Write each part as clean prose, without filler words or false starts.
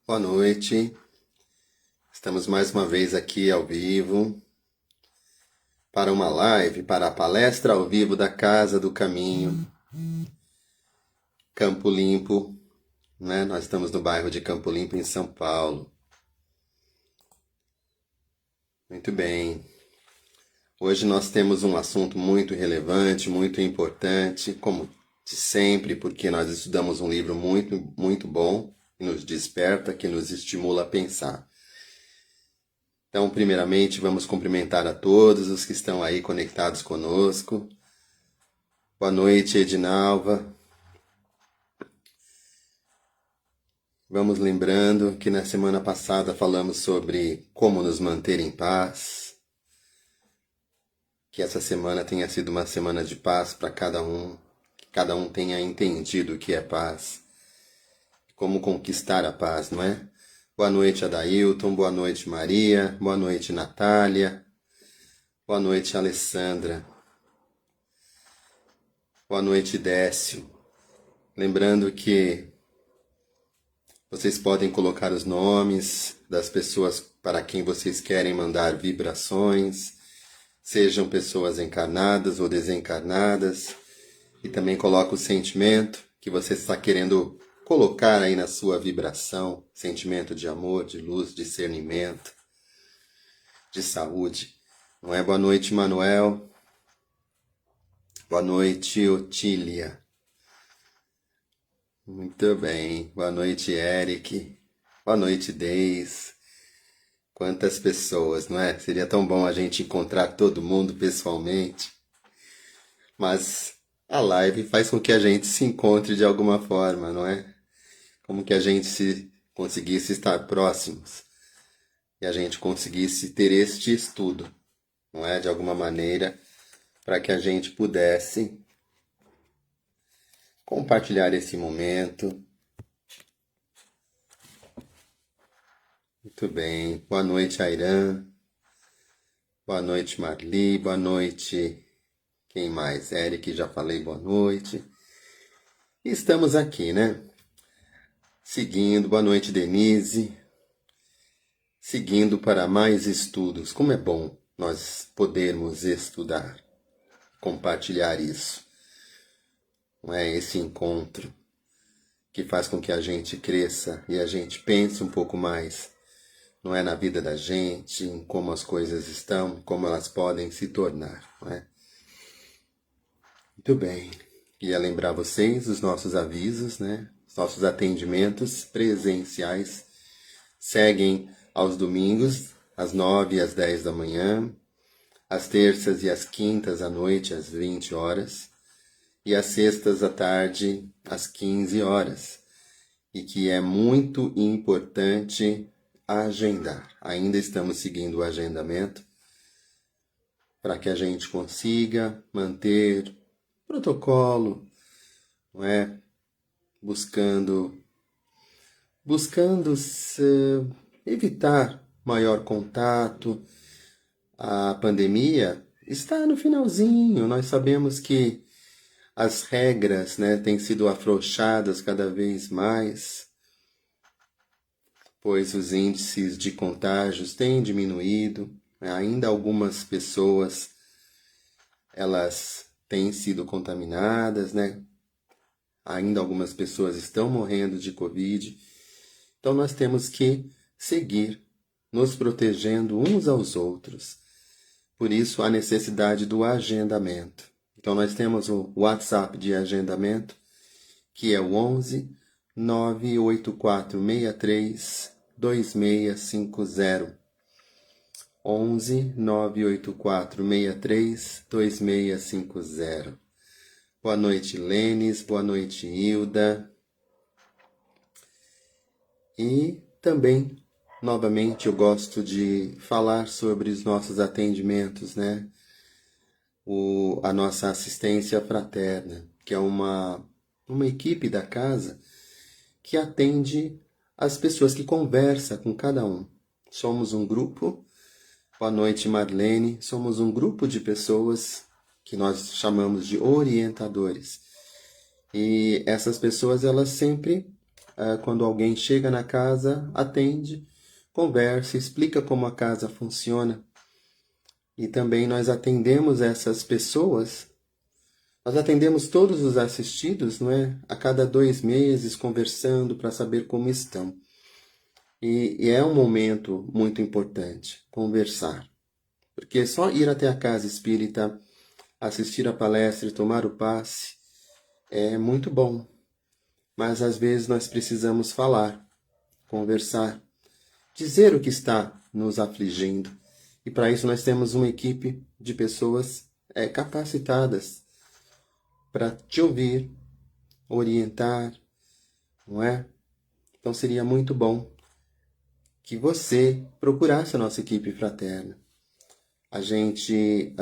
Boa noite, estamos mais uma vez aqui ao vivo para uma live, para a palestra ao vivo da Casa do Caminho, Campo Limpo, né? Nós estamos no bairro de Campo Limpo, em São Paulo. Muito bem. Hoje nós temos um assunto muito relevante, muito importante, como de sempre, porque nós estudamos um livro muito bom, que nos desperta, que nos estimula a pensar. Então, primeiramente, vamos cumprimentar a todos os que estão aí conectados conosco. Boa noite, Edinalva. Vamos lembrando que na semana passada falamos sobre como nos manter em paz. Que essa semana tenha sido uma semana de paz para cada um. Que cada um tenha entendido o que é paz. Como conquistar a paz, não é? Boa noite, Adailton. Boa noite, Maria. Boa noite, Natália. Boa noite, Alessandra. Boa noite, Décio. Lembrando que vocês podem colocar os nomes das pessoas para quem vocês querem mandar vibrações, sejam pessoas encarnadas ou desencarnadas, e também coloca o sentimento que você está querendo colocar aí na sua vibração, sentimento de amor, de luz, discernimento, de saúde. Não é? Boa noite, Manuel. Boa noite, Otília. Muito bem. Boa noite, Eric. Boa noite, Deis. Quantas pessoas, não é? Seria tão bom a gente encontrar todo mundo pessoalmente. Mas a live faz com que a gente se encontre de alguma forma, não é? Como que a gente conseguisse estar próximos. E a gente conseguisse ter este estudo, não é? De alguma maneira, para que a gente pudesse compartilhar esse momento. Muito bem. Boa noite, Airan. Boa noite, Marli. Boa noite. Quem mais? Eric, já falei boa noite. E estamos aqui, né? Seguindo. Boa noite, Denise. Seguindo para mais estudos. Como é bom nós podermos estudar, compartilhar isso. Não é esse encontro que faz com que a gente cresça e a gente pense um pouco mais, não é, na vida da gente, em como as coisas estão, como elas podem se tornar, não é? Muito bem. Queria lembrar vocês dos nossos avisos, né? Os nossos atendimentos presenciais seguem aos domingos, às 9 e às 10 da manhã, às terças e às quintas à noite, às 20 horas, e às sextas à tarde, às 15 horas. E que é muito importante agendar. Ainda estamos seguindo o agendamento para que a gente consiga manter protocolo, não é? Buscando evitar maior contato. A pandemia está no finalzinho. Nós sabemos que as regras, né, têm sido afrouxadas cada vez mais, pois os índices de contágios têm diminuído. Ainda algumas pessoas elas têm sido contaminadas, né? Ainda algumas pessoas estão morrendo de Covid. Então nós temos que seguir nos protegendo uns aos outros. Por isso a necessidade do agendamento. Então nós temos o WhatsApp de agendamento, que é o 11 98463 2650. 11 98463 2650. Boa noite, Lênis. Boa noite, Hilda. E também, novamente, eu gosto de falar sobre os nossos atendimentos, né? A nossa assistência fraterna, que é uma equipe da casa que atende as pessoas, que conversa com cada um. Somos um grupo. Boa noite, Marlene. Somos um grupo de pessoas que nós chamamos de orientadores. E essas pessoas, elas sempre quando alguém chega na casa, atende, conversa, explica como a casa funciona. E também nós atendemos essas pessoas, nós atendemos todos os assistidos, não é? A cada 2 meses, conversando para saber como estão. E é um momento muito importante, conversar. Porque só ir até a casa espírita, assistir a palestra e tomar o passe é muito bom. Mas às vezes nós precisamos falar, conversar, dizer o que está nos afligindo. E para isso nós temos uma equipe de pessoas capacitadas para te ouvir, orientar, não é? Então seria muito bom que você procurasse a nossa equipe fraterna. A gente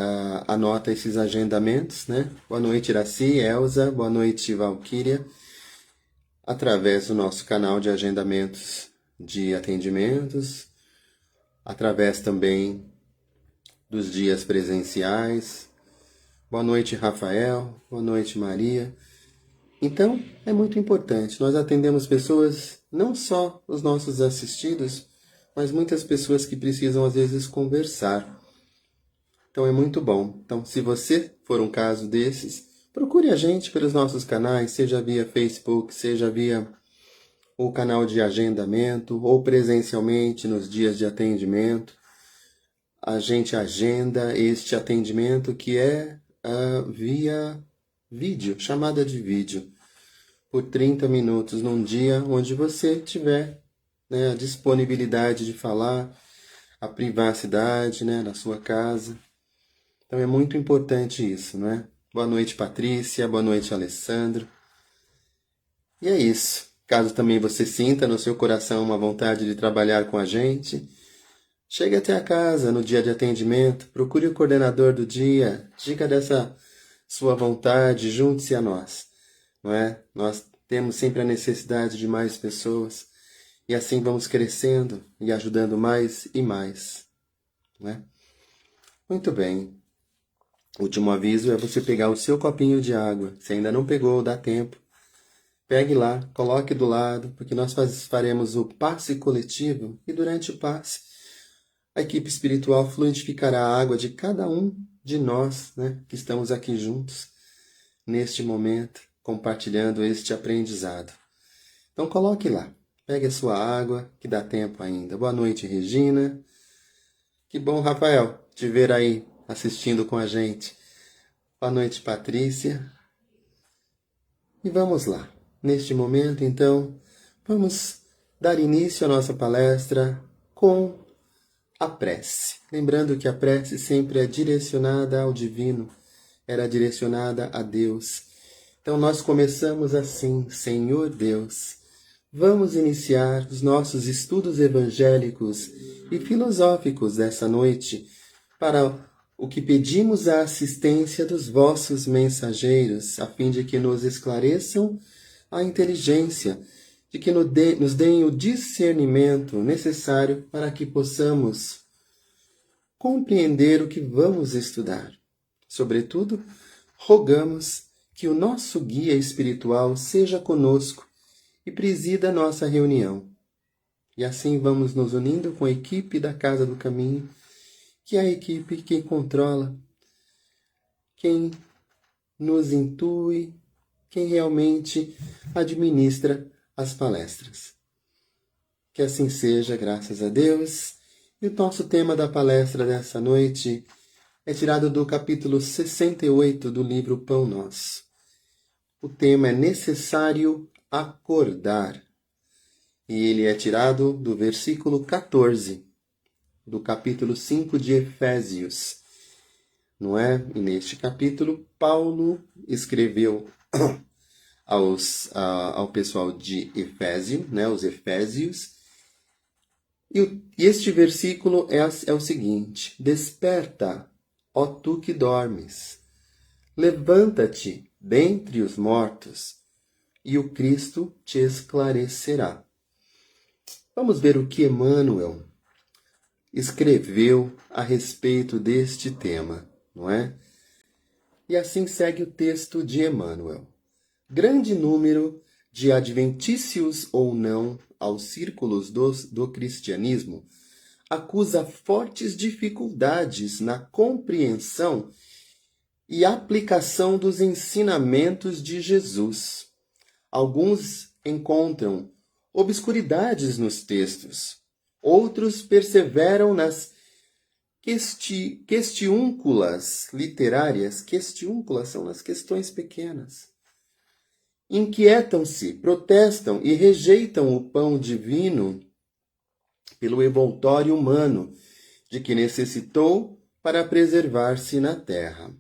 anota esses agendamentos, né? Boa noite, Iraci, Elza, boa noite, Valquíria, através do nosso canal de agendamentos de atendimentos, através também dos dias presenciais. Boa noite, Rafael, boa noite, Maria. Então, é muito importante. Nós atendemos pessoas, não só os nossos assistidos, mas muitas pessoas que precisam, às vezes, conversar. Então, é muito bom. Então, se você for um caso desses, procure a gente pelos nossos canais, seja via Facebook, seja via o canal de agendamento, ou presencialmente nos dias de atendimento. A gente agenda este atendimento que é via vídeo, chamada de vídeo, por 30 minutos num dia onde você tiver, né, a disponibilidade de falar, a privacidade, né, na sua casa. Então é muito importante isso, não é? Boa noite, Patrícia, boa noite, Alessandro. E é isso. Caso também você sinta no seu coração uma vontade de trabalhar com a gente, chegue até a casa no dia de atendimento, procure o coordenador do dia, diga dessa sua vontade, junte-se a nós, não é? Nós temos sempre a necessidade de mais pessoas e assim vamos crescendo e ajudando mais e mais, não é? Muito bem. Último aviso é você pegar o seu copinho de água. Se ainda não pegou, dá tempo. Pegue lá, coloque do lado, porque nós faremos o passe coletivo e durante o passe a equipe espiritual fluidificará a água de cada um de nós, né, que estamos aqui juntos, neste momento, compartilhando este aprendizado. Então coloque lá, pegue a sua água, que dá tempo ainda. Boa noite, Regina. Que bom, Rafael, te ver aí assistindo com a gente. Boa noite, Patrícia. E vamos lá. Neste momento, então, vamos dar início à nossa palestra com a prece. Lembrando que a prece sempre é direcionada ao divino, era direcionada a Deus. Então nós começamos assim: Senhor Deus, vamos iniciar os nossos estudos evangélicos e filosóficos dessa noite, para o que pedimos a assistência dos vossos mensageiros, a fim de que nos esclareçam a inteligência, de que nos deem o discernimento necessário para que possamos compreender o que vamos estudar. Sobretudo, rogamos que o nosso guia espiritual seja conosco e presida a nossa reunião. E assim vamos nos unindo com a equipe da Casa do Caminho, que é a equipe que controla, quem nos intui, quem realmente administra as palestras. Que assim seja, graças a Deus. E o nosso tema da palestra dessa noite é tirado do capítulo 68 do livro Pão Nosso. O tema é necessário acordar. E ele é tirado do versículo 14, do capítulo 5 de Efésios. Não é? E neste capítulo, Paulo escreveu ao pessoal de Efésio, né, os Efésios. E este versículo é o seguinte: desperta, ó tu que dormes, levanta-te dentre os mortos, e o Cristo te esclarecerá. Vamos ver o que Emmanuel escreveu a respeito deste tema, não é? E assim segue o texto de Emmanuel. Grande número de adventícios ou não aos círculos do cristianismo, acusa fortes dificuldades na compreensão e aplicação dos ensinamentos de Jesus. Alguns encontram obscuridades nos textos, outros perseveram nas questiúnculas literárias. Questiúnculas são as questões pequenas. Inquietam-se, protestam e rejeitam o pão divino pelo envoltório humano de que necessitou para preservar-se na terra.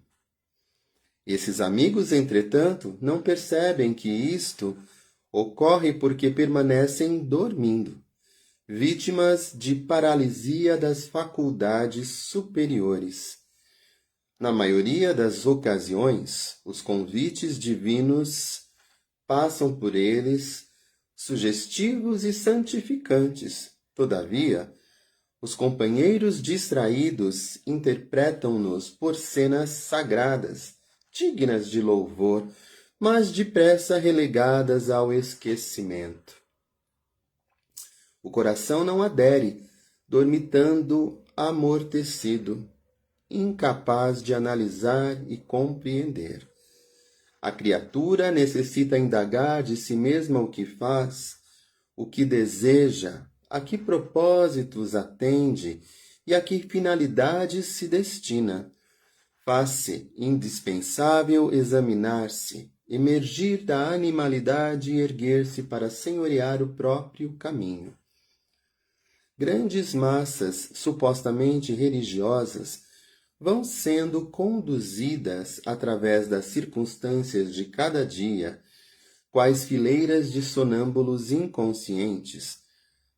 Esses amigos, entretanto, não percebem que isto ocorre porque permanecem dormindo, vítimas de paralisia das faculdades superiores. Na maioria das ocasiões, os convites divinos passam por eles, sugestivos e santificantes. Todavia, os companheiros distraídos interpretam-nos por cenas sagradas, dignas de louvor, mas depressa relegadas ao esquecimento. O coração não adere, dormitando amortecido, incapaz de analisar e compreender. A criatura necessita indagar de si mesma o que faz, o que deseja, a que propósitos atende e a que finalidades se destina. Faz-se indispensável examinar-se, emergir da animalidade e erguer-se para senhorear o próprio caminho. Grandes massas supostamente religiosas vão sendo conduzidas através das circunstâncias de cada dia, quais fileiras de sonâmbulos inconscientes.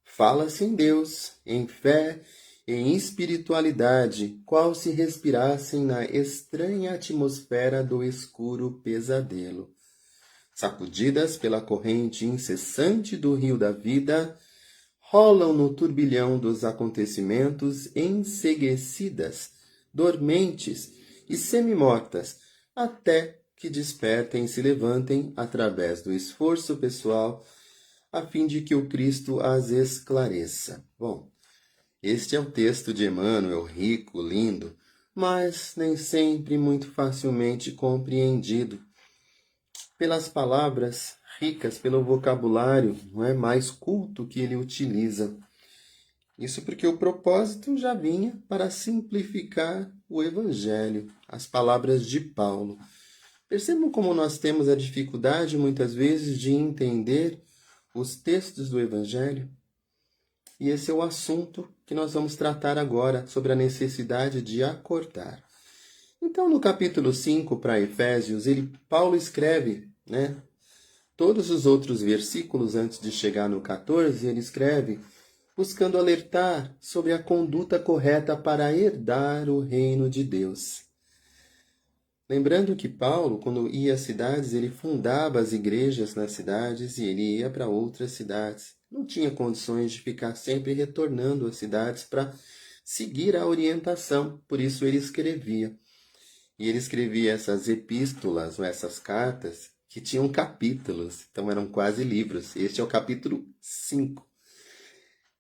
Fala-se em Deus, em fé, em espiritualidade, qual se respirassem na estranha atmosfera do escuro pesadelo. Sacudidas pela corrente incessante do rio da vida, rolam no turbilhão dos acontecimentos enseguecidas, dormentes e semi-mortas, até que despertem e se levantem através do esforço pessoal, a fim de que o Cristo as esclareça. Bom, este é o texto de Emmanuel, rico, lindo, mas nem sempre muito facilmente compreendido pelas palavras ricas, pelo vocabulário, não é, mais culto que ele utiliza. Isso porque o propósito já vinha para simplificar o Evangelho, as palavras de Paulo. Percebam como nós temos a dificuldade, muitas vezes, de entender os textos do Evangelho? E esse é o assunto que nós vamos tratar agora, sobre a necessidade de acordar. Então, no capítulo 5, para Efésios, Paulo escreve, todos os outros versículos antes de chegar no 14, ele escreve buscando alertar sobre a conduta correta para herdar o reino de Deus. Lembrando que Paulo, quando ia às cidades, ele fundava as igrejas nas cidades e ele ia para outras cidades. Não tinha condições de ficar sempre retornando às cidades para seguir a orientação, por isso ele escrevia. E ele escrevia essas epístolas, ou essas cartas, que tinham capítulos, então eram quase livros. Este é o capítulo 5.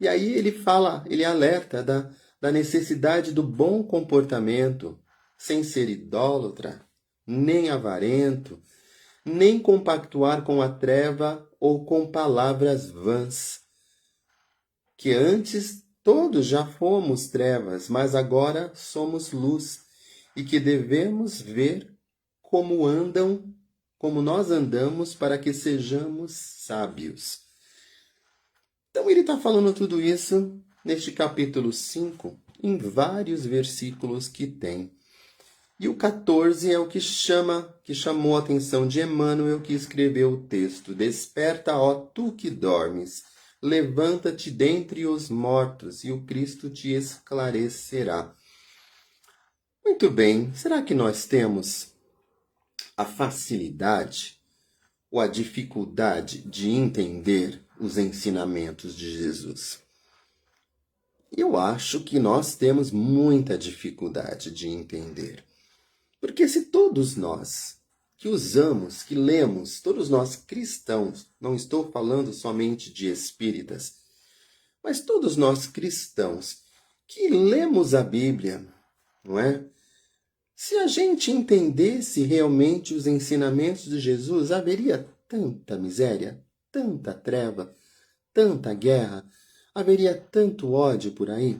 E aí ele alerta da necessidade do bom comportamento, sem ser idólatra, nem avarento, nem compactuar com a treva ou com palavras vãs. Que antes todos já fomos trevas, mas agora somos luz, e que devemos ver como nós andamos para que sejamos sábios. Então ele está falando tudo isso neste capítulo 5, em vários versículos que tem. E o 14 é o que chamou a atenção de Emmanuel, que escreveu o texto. Desperta, ó tu que dormes, levanta-te dentre os mortos, e o Cristo te esclarecerá. Muito bem, será que nós temos a facilidade ou a dificuldade de entender os ensinamentos de Jesus? Eu acho que nós temos muita dificuldade de entender. Porque se todos nós que usamos, que lemos, todos nós cristãos, não estou falando somente de espíritas, mas todos nós cristãos que lemos a Bíblia, não é? Se a gente entendesse realmente os ensinamentos de Jesus, haveria tanta miséria, tanta treva, tanta guerra, haveria tanto ódio por aí?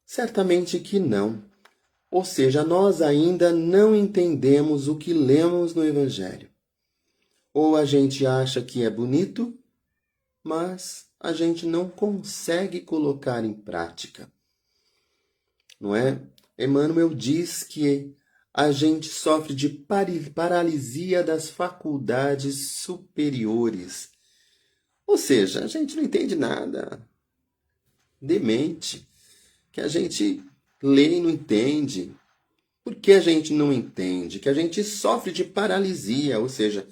Certamente que não. Ou seja, nós ainda não entendemos o que lemos no Evangelho. Ou a gente acha que é bonito, mas a gente não consegue colocar em prática. Não é? Emmanuel diz que a gente sofre de paralisia das faculdades superiores. Ou seja, a gente não entende nada. Demente. Que a gente lê e não entende. Por que a gente não entende? Que a gente sofre de paralisia. Ou seja,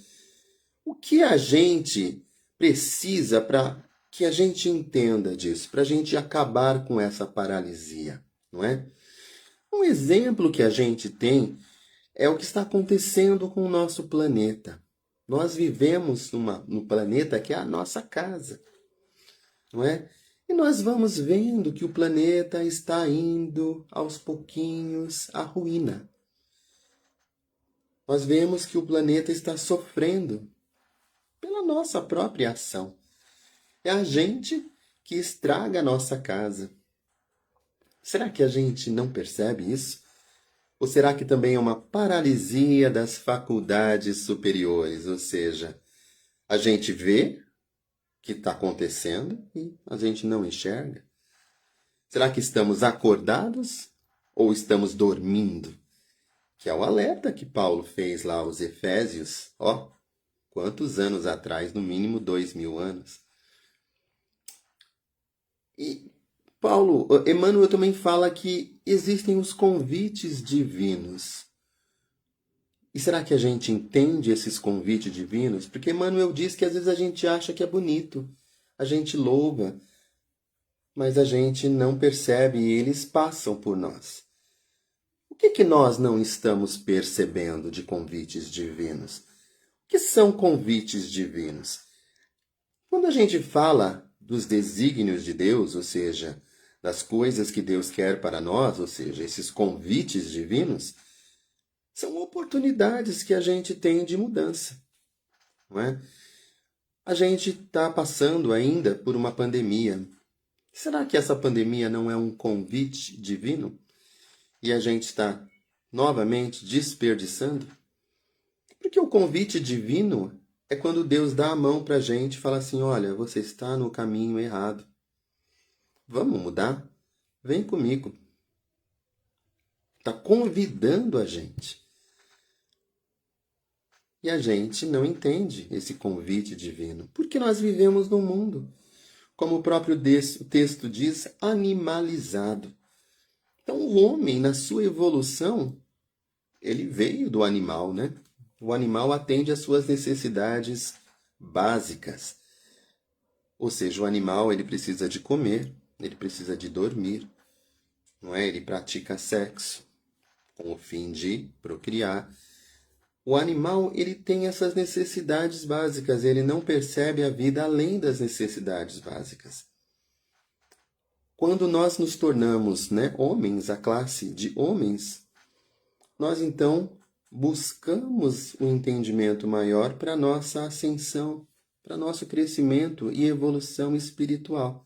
o que a gente precisa para que a gente entenda disso? Para a gente acabar com essa paralisia, não é? Um exemplo que a gente tem é o que está acontecendo com o nosso planeta. Nós vivemos no planeta que é a nossa casa, não é? E nós vamos vendo que o planeta está indo aos pouquinhos à ruína. Nós vemos que o planeta está sofrendo pela nossa própria ação. É a gente que estraga a nossa casa. Será que a gente não percebe isso? Ou será que também é uma paralisia das faculdades superiores? Ou seja, a gente vê que está acontecendo e a gente não enxerga? Será que estamos acordados ou estamos dormindo? Que é o alerta que Paulo fez lá aos Efésios. Quantos anos atrás? No mínimo 2000 anos. E Emmanuel também fala que existem os convites divinos. E será que a gente entende esses convites divinos? Porque Emmanuel diz que às vezes a gente acha que é bonito, a gente louva, mas a gente não percebe e eles passam por nós. O que nós não estamos percebendo de convites divinos? O que são convites divinos? Quando a gente fala dos desígnios de Deus, ou seja, das coisas que Deus quer para nós, ou seja, esses convites divinos, são oportunidades que a gente tem de mudança, não é? A gente está passando ainda por uma pandemia. Será que essa pandemia não é um convite divino? E a gente está novamente desperdiçando? Porque o convite divino é quando Deus dá a mão para a gente e fala assim, olha, você está no caminho errado. Vamos mudar? Vem comigo. Está convidando a gente. E a gente não entende esse convite divino, porque nós vivemos num mundo, como o próprio texto diz, animalizado. Então o homem, na sua evolução, ele veio do animal, né? O animal atende às suas necessidades básicas. Ou seja, o animal ele precisa de comer, ele precisa de dormir, não é? Ele pratica sexo com o fim de procriar. O animal ele tem essas necessidades básicas, ele não percebe a vida além das necessidades básicas. Quando nós nos tornamos, né, homens, a classe de homens, nós então buscamos um entendimento maior para nossa ascensão, para nosso crescimento e evolução espiritual.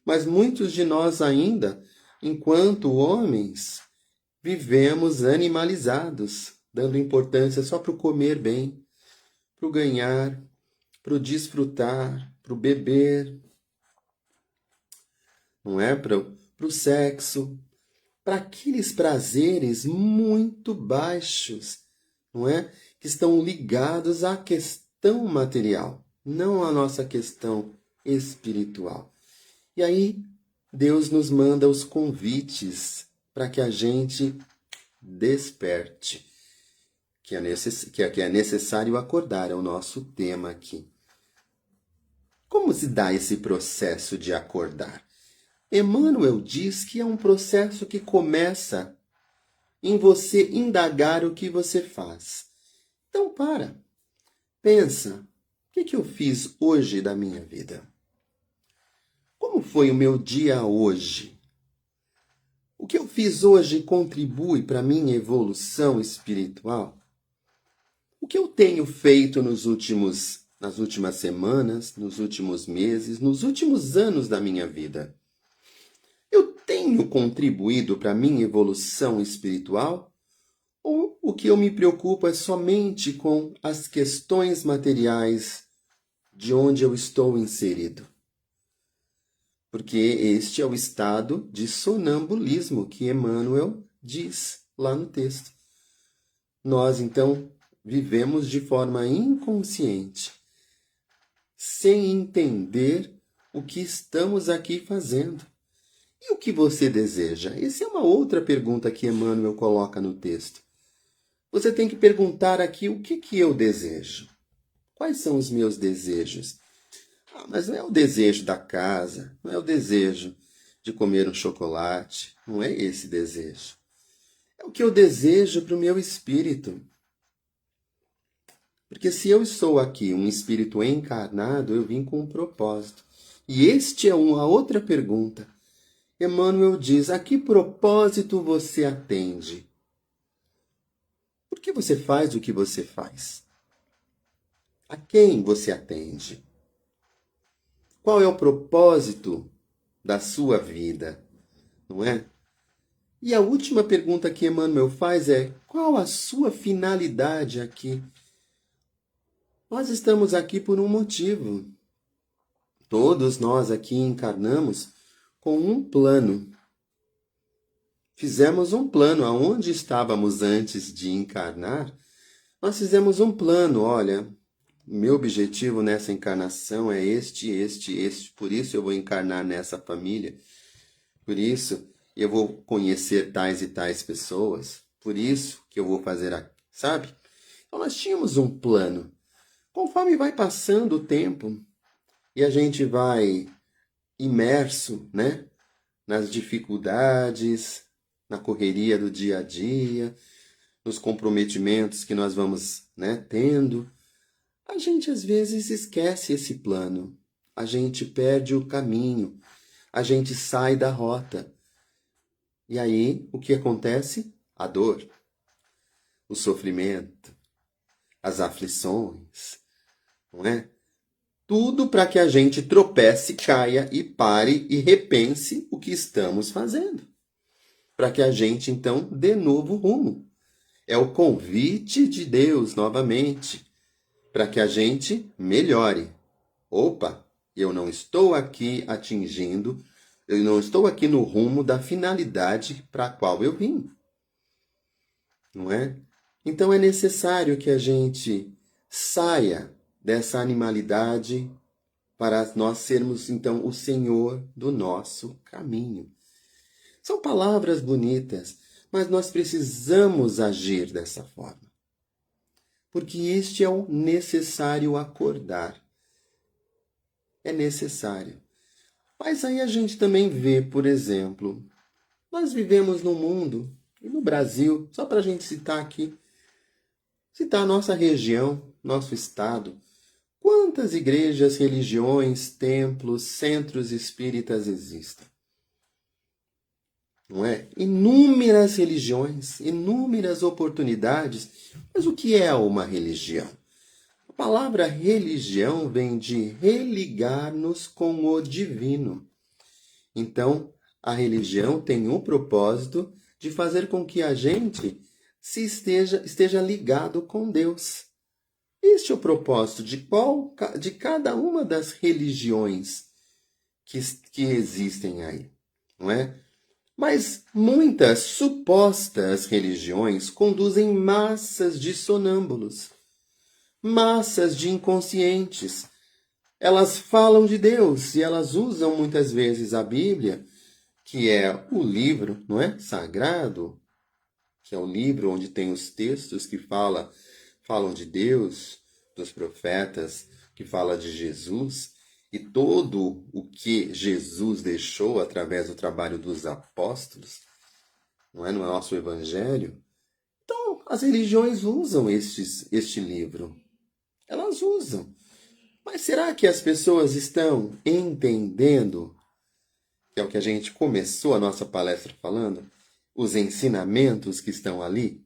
Mas muitos de nós ainda, enquanto homens, vivemos animalizados, dando importância só para o comer bem, para o ganhar, para o desfrutar, para o beber, não é? Para o sexo, para aqueles prazeres muito baixos, não é? Que estão ligados à questão material, não à nossa questão espiritual. E aí, Deus nos manda os convites para que a gente desperte, que é necessário acordar, é o nosso tema aqui. Como se dá esse processo de acordar? Emmanuel diz que é um processo que começa em você indagar o que você faz. Então pensa, o que eu fiz hoje da minha vida? Como foi o meu dia hoje? O que eu fiz hoje contribui para a minha evolução espiritual? O que eu tenho feito nas últimas semanas, nos últimos meses, nos últimos anos da minha vida? Eu tenho contribuído para a minha evolução espiritual? Ou o que eu me preocupo é somente com as questões materiais de onde eu estou inserido? Porque este é o estado de sonambulismo que Emmanuel diz lá no texto. Nós, então, vivemos de forma inconsciente, sem entender o que estamos aqui fazendo. E o que você deseja? Essa é uma outra pergunta que Emmanuel coloca no texto. Você tem que perguntar aqui o que eu desejo. Quais são os meus desejos? Mas não é o desejo da casa, não é o desejo de comer um chocolate, não é esse desejo. É o que eu desejo para o meu espírito. Porque se eu estou aqui, um espírito encarnado, eu vim com um propósito. E este é uma outra pergunta. Emmanuel diz, a que propósito você atende? Por que você faz o que você faz? A quem você atende? Qual é o propósito da sua vida? Não é? E a última pergunta que Emmanuel faz é, qual a sua finalidade aqui? Nós estamos aqui por um motivo. Todos nós aqui encarnamos com um plano. Fizemos um plano. Aonde estávamos antes de encarnar, nós fizemos um plano. Olha, meu objetivo nessa encarnação é este. Por isso eu vou encarnar nessa família. Por isso eu vou conhecer tais e tais pessoas. Por isso que eu vou fazer, sabe? Então nós tínhamos um plano. Conforme vai passando o tempo e a gente vai imerso, né, nas dificuldades, na correria do dia a dia, nos comprometimentos que nós vamos, né, tendo, a gente às vezes esquece esse plano, a gente perde o caminho, a gente sai da rota. E aí, o que acontece? A dor, o sofrimento, as aflições, não é? Tudo para que a gente tropece, caia e pare e repense o que estamos fazendo. Para que a gente, então, dê novo rumo. É o convite de Deus, novamente, para que a gente melhore. Opa, eu não estou aqui eu não estou aqui no rumo da finalidade para a qual eu vim. Não é? Então é necessário que a gente saia dessa animalidade para nós sermos, então, o Senhor do nosso caminho. São palavras bonitas, mas nós precisamos agir dessa forma. Porque este é o necessário acordar. É necessário. Mas aí a gente também vê, por exemplo, nós vivemos num mundo, e no Brasil, só para a gente citar aqui, citar a nossa região, nosso estado, quantas igrejas, religiões, templos, centros espíritas existem? Não é? Inúmeras religiões, inúmeras oportunidades. Mas o que é uma religião? A palavra religião vem de religar-nos com o divino. Então, a religião tem o propósito de fazer com que a gente esteja ligado com Deus. Este é o propósito de cada uma das religiões que existem aí, não é? Mas muitas supostas religiões conduzem massas de sonâmbulos, massas de inconscientes. Elas falam de Deus e elas usam muitas vezes a Bíblia, que é o livro, não é? Sagrado, que é o livro onde tem os textos que falam de Deus, dos profetas, que fala de Jesus, e todo o que Jesus deixou através do trabalho dos apóstolos, não é, no nosso evangelho. Então, as religiões usam este livro. Elas usam. Mas será que as pessoas estão entendendo, que é o que a gente começou a nossa palestra falando, os ensinamentos que estão ali?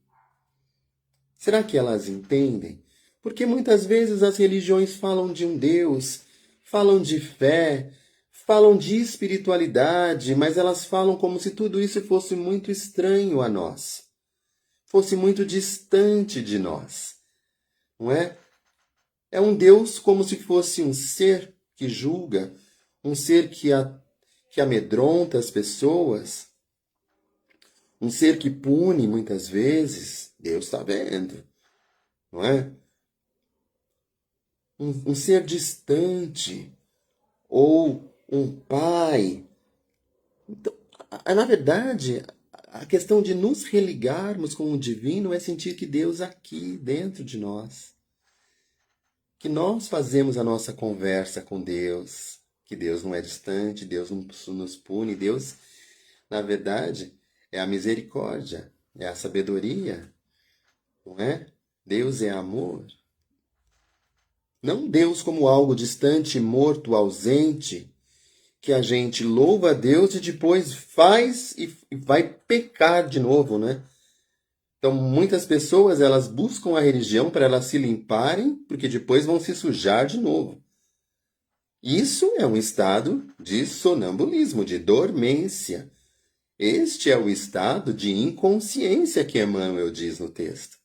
Será que elas entendem? Porque muitas vezes as religiões falam de um Deus, falam de fé, falam de espiritualidade, mas elas falam como se tudo isso fosse muito estranho a nós, fosse muito distante de nós, não é? É um Deus como se fosse um ser que julga, um ser que amedronta as pessoas, um ser que pune muitas vezes. Deus está vendo, não é? Um ser distante, ou um pai. Então, na verdade, a questão de nos religarmos com o divino é sentir que Deus aqui dentro de nós, que nós fazemos a nossa conversa com Deus, que Deus não é distante, Deus não nos pune, Deus, na verdade, é a misericórdia, é a sabedoria, não é? Deus é amor. Não Deus como algo distante, morto, ausente, que a gente louva a Deus e depois faz e vai pecar de novo, né? Então, muitas pessoas, elas buscam a religião para elas se limparem, porque depois vão se sujar de novo. Isso é um estado de sonambulismo, de dormência. Este é o estado de inconsciência que Emmanuel diz no texto,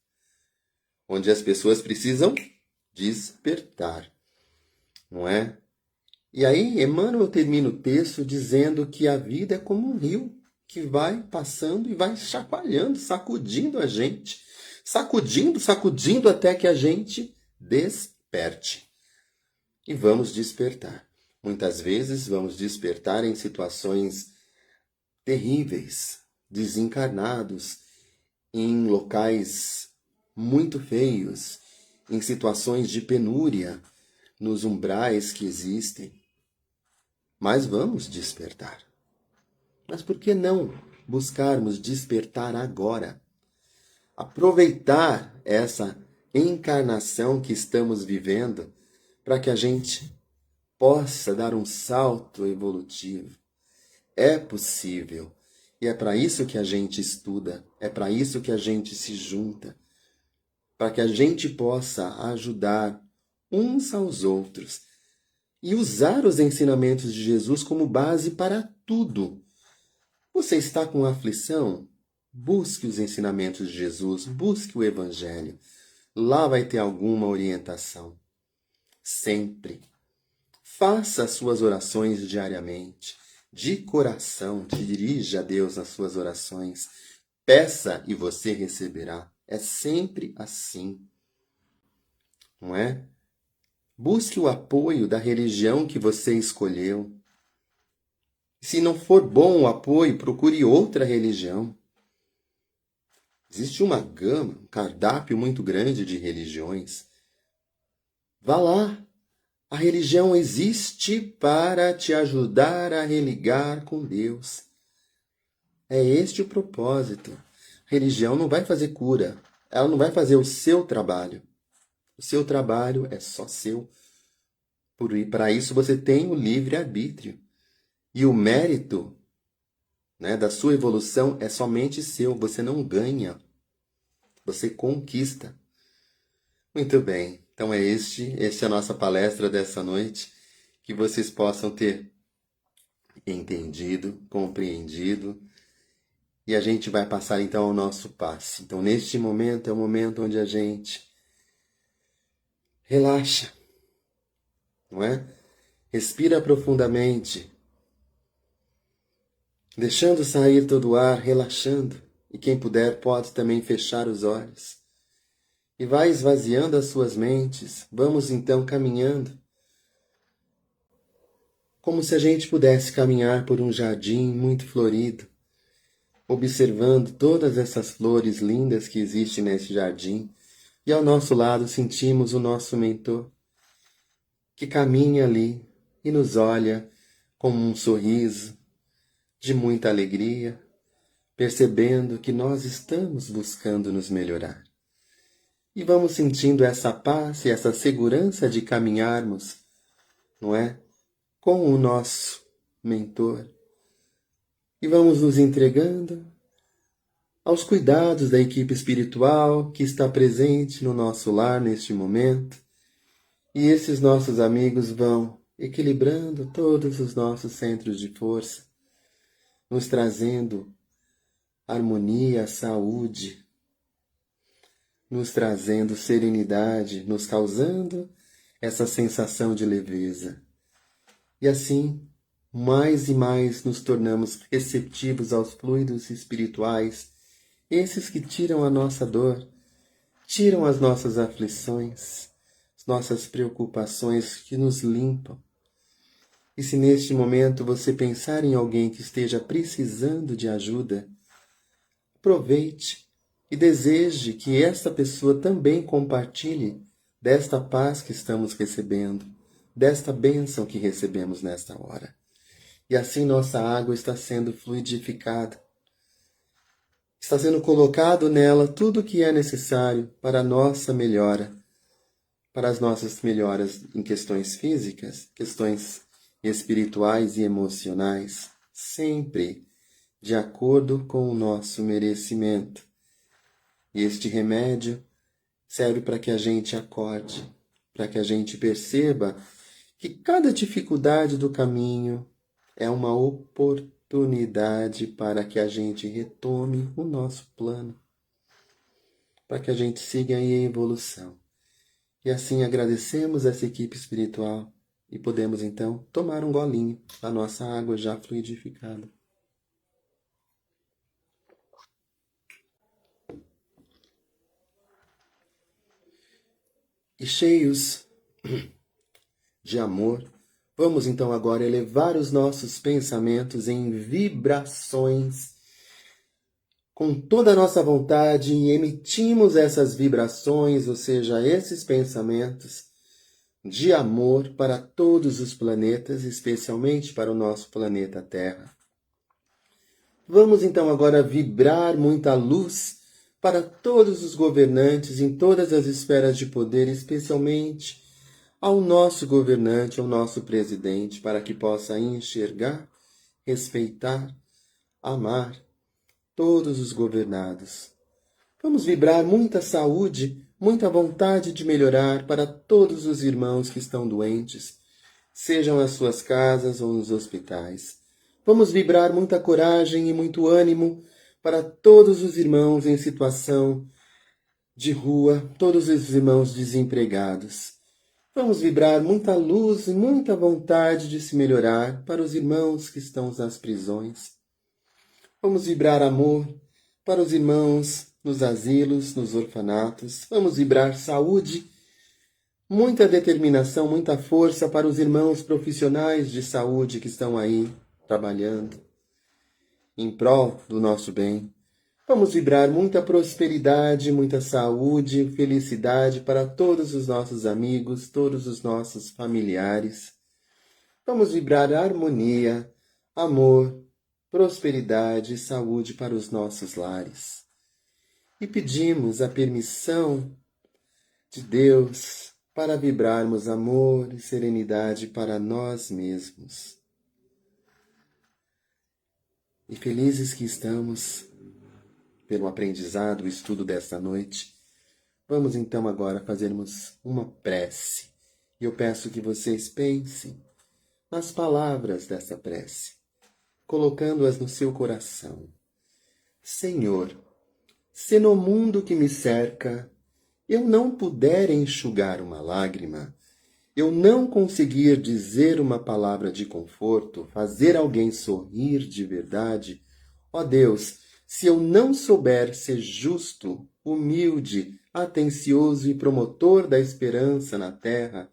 onde as pessoas precisam despertar, não é? E aí, Emmanuel termina o texto dizendo que a vida é como um rio que vai passando e vai chacoalhando, sacudindo a gente, sacudindo até que a gente desperte. E vamos despertar. Muitas vezes vamos despertar em situações terríveis, desencarnados, em locais muito feios, em situações de penúria, nos umbrais que existem. Mas vamos despertar. Mas por que não buscarmos despertar agora? Aproveitar essa encarnação que estamos vivendo para que a gente possa dar um salto evolutivo. É possível. E é para isso que a gente estuda, é para isso que a gente se junta, para que a gente possa ajudar uns aos outros e usar os ensinamentos de Jesus como base para tudo. Você está com aflição? Busque os ensinamentos de Jesus, busque o Evangelho. Lá vai ter alguma orientação. Sempre. Faça as suas orações diariamente. De coração, dirija a Deus as suas orações. Peça e você receberá. É sempre assim. Não é? Busque o apoio da religião que você escolheu. Se não for bom o apoio, procure outra religião. Existe uma gama, um cardápio muito grande de religiões. Vá lá. A religião existe para te ajudar a religar com Deus. É este o propósito. A religião não vai fazer cura. Ela não vai fazer o seu trabalho. O seu trabalho é só seu. Para isso você tem o livre-arbítrio. E o mérito, né, da sua evolução é somente seu. Você não ganha. Você conquista. Muito bem. Então esta é a nossa palestra dessa noite. Que vocês possam ter entendido, compreendido. E a gente vai passar então ao nosso passe. Então neste momento é o momento onde a gente relaxa, não é? Respira profundamente, deixando sair todo o ar, relaxando. E quem puder pode também fechar os olhos. E vai esvaziando as suas mentes. Vamos então caminhando. Como se a gente pudesse caminhar por um jardim muito florido, observando todas essas flores lindas que existem nesse jardim. E ao nosso lado sentimos o nosso mentor, que caminha ali e nos olha com um sorriso de muita alegria, percebendo que nós estamos buscando nos melhorar. E vamos sentindo essa paz e essa segurança de caminharmos, não é? Com o nosso mentor. E vamos nos entregando aos cuidados da equipe espiritual que está presente no nosso lar neste momento. E esses nossos amigos vão equilibrando todos os nossos centros de força, nos trazendo harmonia, saúde, nos trazendo serenidade, nos causando essa sensação de leveza. E assim, mais e mais nos tornamos receptivos aos fluidos espirituais, esses que tiram a nossa dor, tiram as nossas aflições, as nossas preocupações, que nos limpam. E se neste momento você pensar em alguém que esteja precisando de ajuda, aproveite e deseje que esta pessoa também compartilhe desta paz que estamos recebendo, desta bênção que recebemos nesta hora. E assim nossa água está sendo fluidificada. Está sendo colocado nela tudo o que é necessário para a nossa melhora, para as nossas melhoras em questões físicas, questões espirituais e emocionais, sempre de acordo com o nosso merecimento. E este remédio serve para que a gente acorde, para que a gente perceba que cada dificuldade do caminho é uma oportunidade para que a gente retome o nosso plano, para que a gente siga em evolução. E assim agradecemos essa equipe espiritual e podemos então tomar um golinho da nossa água já fluidificada. E cheios de amor, vamos então agora elevar os nossos pensamentos em vibrações com toda a nossa vontade e emitimos essas vibrações, ou seja, esses pensamentos de amor para todos os planetas, especialmente para o nosso planeta Terra. Vamos então agora vibrar muita luz para todos os governantes em todas as esferas de poder, especialmente ao nosso governante, ao nosso presidente, para que possa enxergar, respeitar, amar todos os governados. Vamos vibrar muita saúde, muita vontade de melhorar para todos os irmãos que estão doentes, sejam nas suas casas ou nos hospitais. Vamos vibrar muita coragem e muito ânimo para todos os irmãos em situação de rua, todos os irmãos desempregados. Vamos vibrar muita luz e muita vontade de se melhorar para os irmãos que estão nas prisões. Vamos vibrar amor para os irmãos nos asilos, nos orfanatos. Vamos vibrar saúde, muita determinação, muita força para os irmãos profissionais de saúde que estão aí trabalhando em prol do nosso bem. Vamos vibrar muita prosperidade, muita saúde e felicidade para todos os nossos amigos, todos os nossos familiares. Vamos vibrar harmonia, amor, prosperidade e saúde para os nossos lares. E pedimos a permissão de Deus para vibrarmos amor e serenidade para nós mesmos. E felizes que estamos pelo aprendizado, o estudo desta noite, vamos então agora fazermos uma prece. E eu peço que vocês pensem nas palavras dessa prece, colocando-as no seu coração. Senhor, se no mundo que me cerca eu não puder enxugar uma lágrima, eu não conseguir dizer uma palavra de conforto, fazer alguém sorrir de verdade, ó Deus, se eu não souber ser justo, humilde, atencioso e promotor da esperança na terra,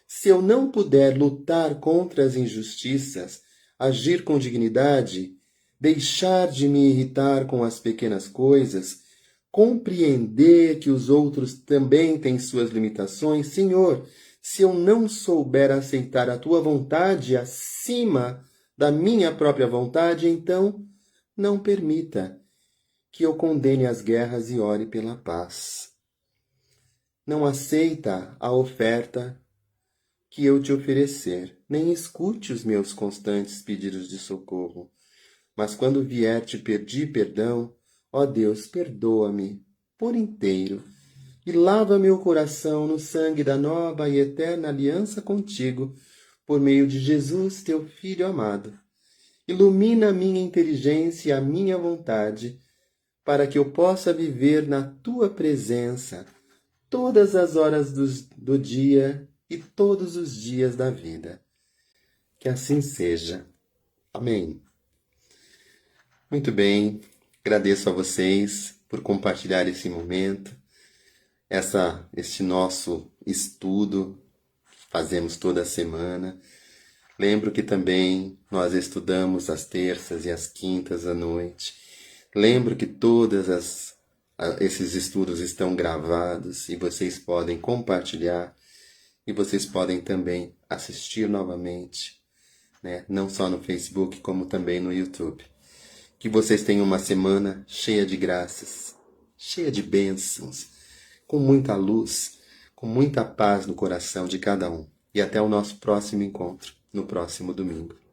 se eu não puder lutar contra as injustiças, agir com dignidade, deixar de me irritar com as pequenas coisas, compreender que os outros também têm suas limitações, Senhor, se eu não souber aceitar a Tua vontade acima da minha própria vontade, então não permita que eu condene as guerras e ore pela paz. Não aceita a oferta que eu te oferecer, nem escute os meus constantes pedidos de socorro. Mas quando vier te pedir perdão, ó Deus, perdoa-me por inteiro e lava meu coração no sangue da nova e eterna aliança contigo, por meio de Jesus, teu Filho amado. Ilumina a minha inteligência e a minha vontade, para que eu possa viver na tua presença todas as horas do dia e todos os dias da vida. Que assim seja. Amém. Muito bem, agradeço a vocês por compartilhar esse momento, este nosso estudo que fazemos toda semana. Lembro que também nós estudamos às terças e às quintas à noite. Lembro que esses estudos estão gravados e vocês podem compartilhar e vocês podem também assistir novamente, né? Não só no Facebook, como também no YouTube. Que vocês tenham uma semana cheia de graças, cheia de bênçãos, com muita luz, com muita paz no coração de cada um. E até o nosso próximo encontro, no próximo domingo.